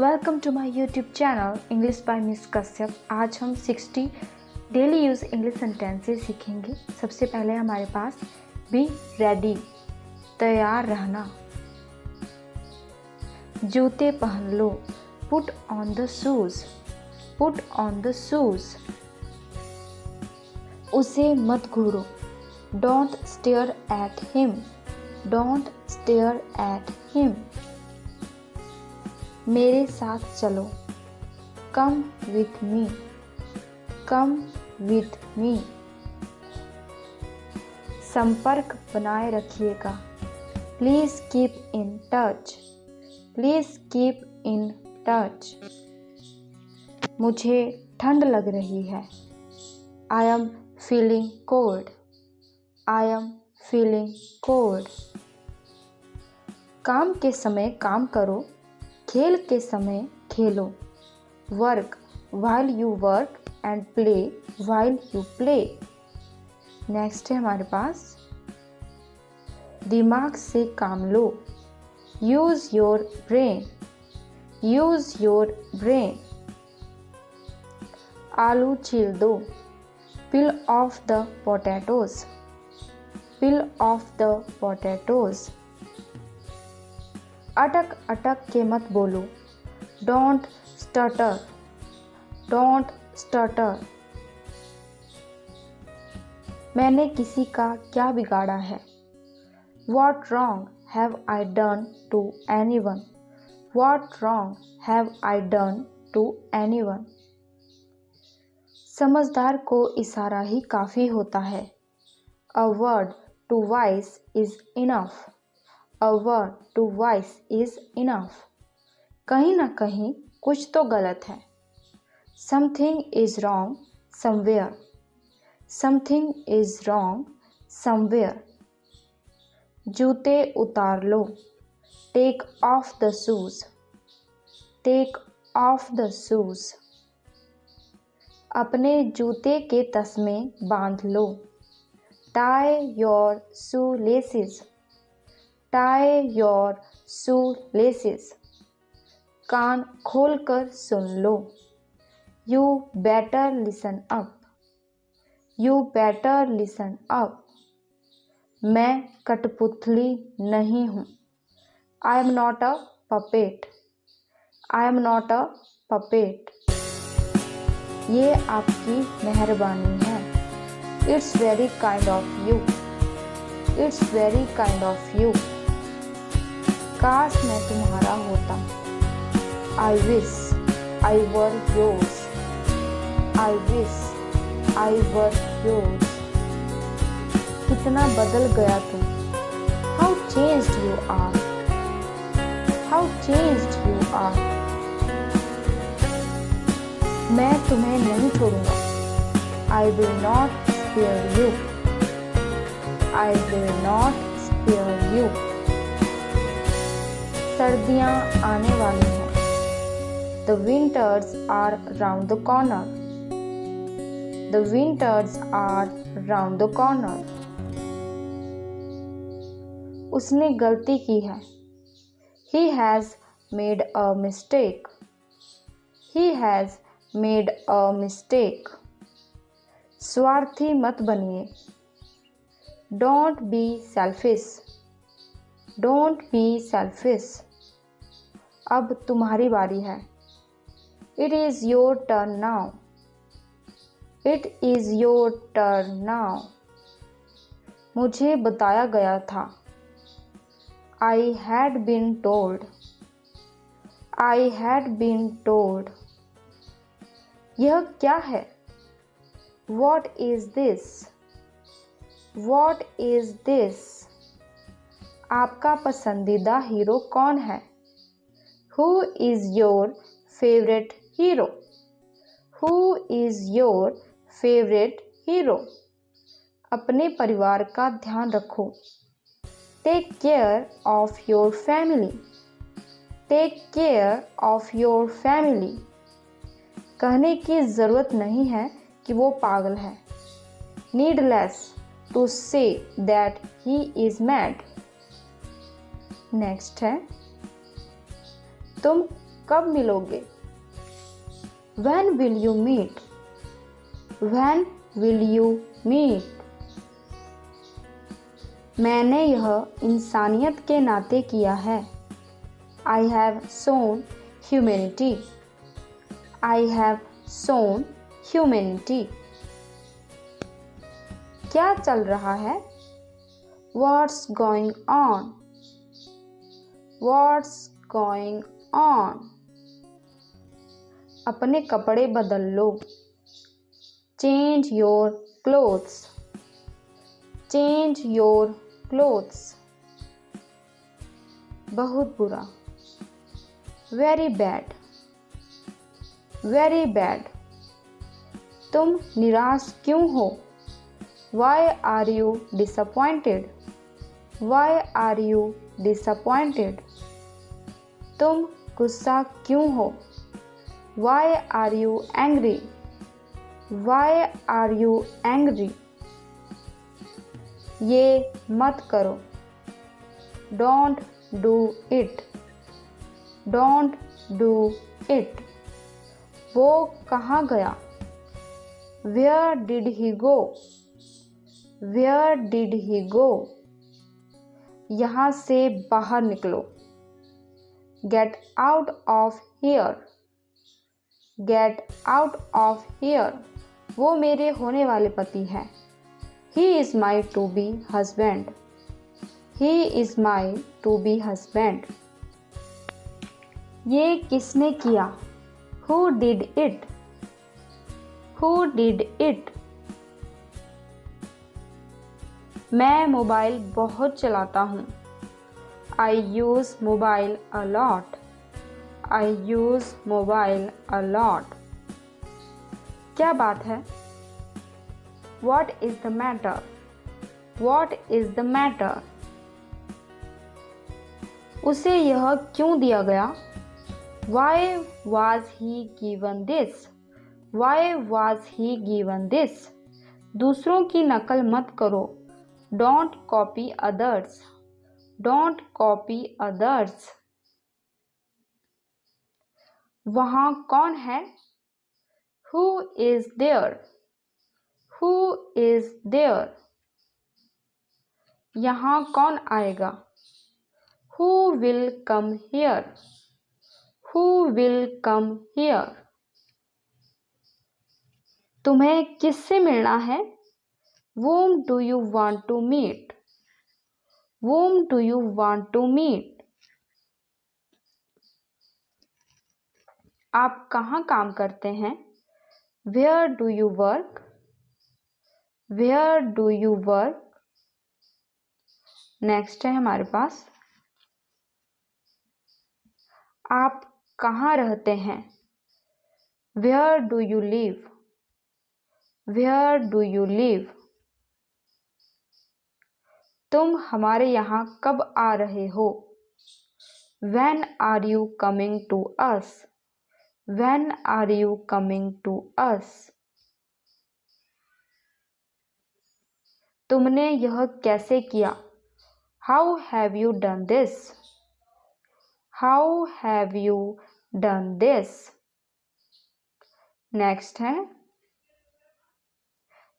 Welcome to my YouTube channel English by miss Kashyap. आज हम 60 daily use English sentences सीखेंगे। सबसे पहले हमारे पास बी रेडी, तैयार रहना। जूते पहन लो, put on the shoes, put on the shoes. उसे मत घूरो, don't stare at him, don't stare at him. मेरे साथ चलो, come with me, come with me. संपर्क बनाए रखिएगा, please keep in touch, please keep in touch. मुझे ठंड लग रही है, I am feeling cold, I am feeling cold. काम के समय काम करो, खेल के समय खेलो। Work while you work and play while you play। Next है हमारे पास दिमाग से काम लो, use your brain, use your brain. आलू छील दो, peel off the potatoes, peel off the potatoes। अटक अटक के मत बोलो, डोंट स्टटर, डोंट स्टटर। मैंने किसी का क्या बिगाड़ा है, What wrong have I done to anyone, What wrong have I done to anyone। समझदार को इशारा ही काफ़ी होता है, A word to wise is enough, A word to wise is enough। कहीं ना कहीं कुछ तो गलत है, Something is wrong somewhere, Something is wrong somewhere। जूते उतार लो, Take off the shoes, Take off the shoes। अपने जूते के तस्मे बांध लो, Tie your shoelaces, Tie your shoelaces। कान खोलकर सुन लो, You better listen up, You better listen up। मैं कठपुतली नहीं हूँ, I am not a puppet, I am not a puppet। ये आपकी मेहरबानी है, It's very kind of you, It's very kind of you। काश मैं तुम्हारा होता, I wish I were yours, I wish I were yours। कितना बदल गया तू, How changed you are, How changed you are। मैं तुम्हें नहीं छोड़ूंगा, I will not spare you, I will not spare you। सर्दियाँ आने वाली हैं, The winters are round the corner, The winters are round the corner। उसने गलती की है, He has made a mistake, He has made a mistake। स्वार्थी मत बनिए, Don't be selfish, Don't be selfish। अब तुम्हारी बारी है, It is your turn now, It is your turn now। मुझे बताया गया था, I had been told, I had been told। यह क्या है, What is this, What is this। आपका पसंदीदा हीरो कौन है, Who is your favorite hero, Who is your favorite hero। अपने परिवार का ध्यान रखो, Take care of your family, Take care of your family। कहने की ज़रूरत नहीं है कि वो पागल है, Needless to say that he is mad। Next है, तुम कब मिलोगे? When will you meet? When will you meet? मैंने यह इंसानियत के नाते किया है। I have shown humanity. I have shown humanity. क्या चल रहा है? What's going on? What's going on? अपने कपड़े बदल लो। Change your clothes. Change your clothes. बहुत बुरा। Very bad. Very bad. तुम निराश क्यों हो? Why are you disappointed? Why are you disappointed? तुम गुस्सा क्यों हो? Why are you angry? Why are you angry? ये मत करो। Don't do it. Don't do it. वो कहाँ गया? Where did he go? Where did he go? यहाँ से बाहर निकलो। Get out of here. Get out of here. वो मेरे होने वाले पति हैं। He is my to be husband. He is my to be husband. ये किसने किया? Who did it? Who did it? मैं मोबाइल बहुत चलाता हूँ। I use mobile a lot. I use mobile a lot. क्या बात है? What is the matter? What is the matter? उसे यह क्यों दिया गया? Why was he given this? Why was he given this? दूसरों की नकल मत करो। Don't copy others. Don't copy others. वहाँ कौन है? Who is there? Who is there? यहाँ कौन आएगा? Who will come here? Who will come here? तुम्हें किससे मिलना है? Whom do you want to meet? Whom do you want to meet? आप कहाँ काम करते हैं? Where do you work? Where do you work? Next है हमारे पास, आप कहाँ रहते हैं? Where do you live? Where do you live? तुम हमारे यहाँ कब आ रहे हो? When are you coming to us? When are you coming to us? तुमने यह कैसे किया? How have you done this? How have you done this? Next है,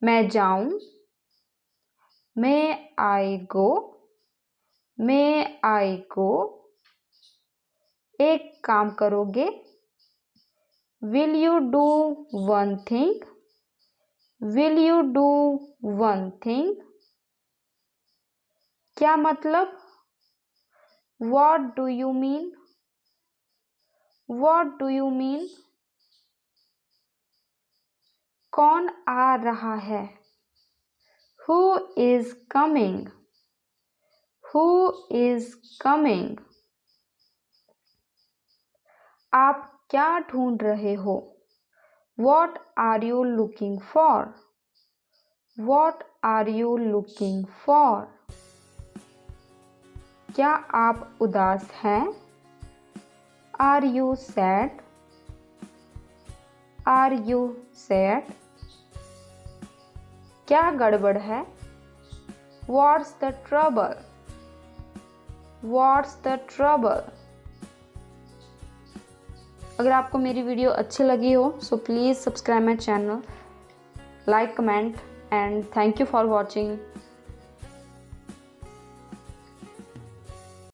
मैं जाऊं, May I go? May I go? एक काम करोगे? Will you do one thing? Will you do one thing? क्या मतलब? What do you mean? What do you mean? कौन आ रहा है? Who is coming? Who is coming? आप क्या ढूंढ रहे हो? What are you looking for? What are you looking for? क्या आप उदास हैं? Are you sad? Are you sad? क्या गड़बड़ है? What's the trouble? What's the trouble? अगर आपको मेरी वीडियो अच्छी लगी हो so please subscribe my channel, like, comment and thank you for watching.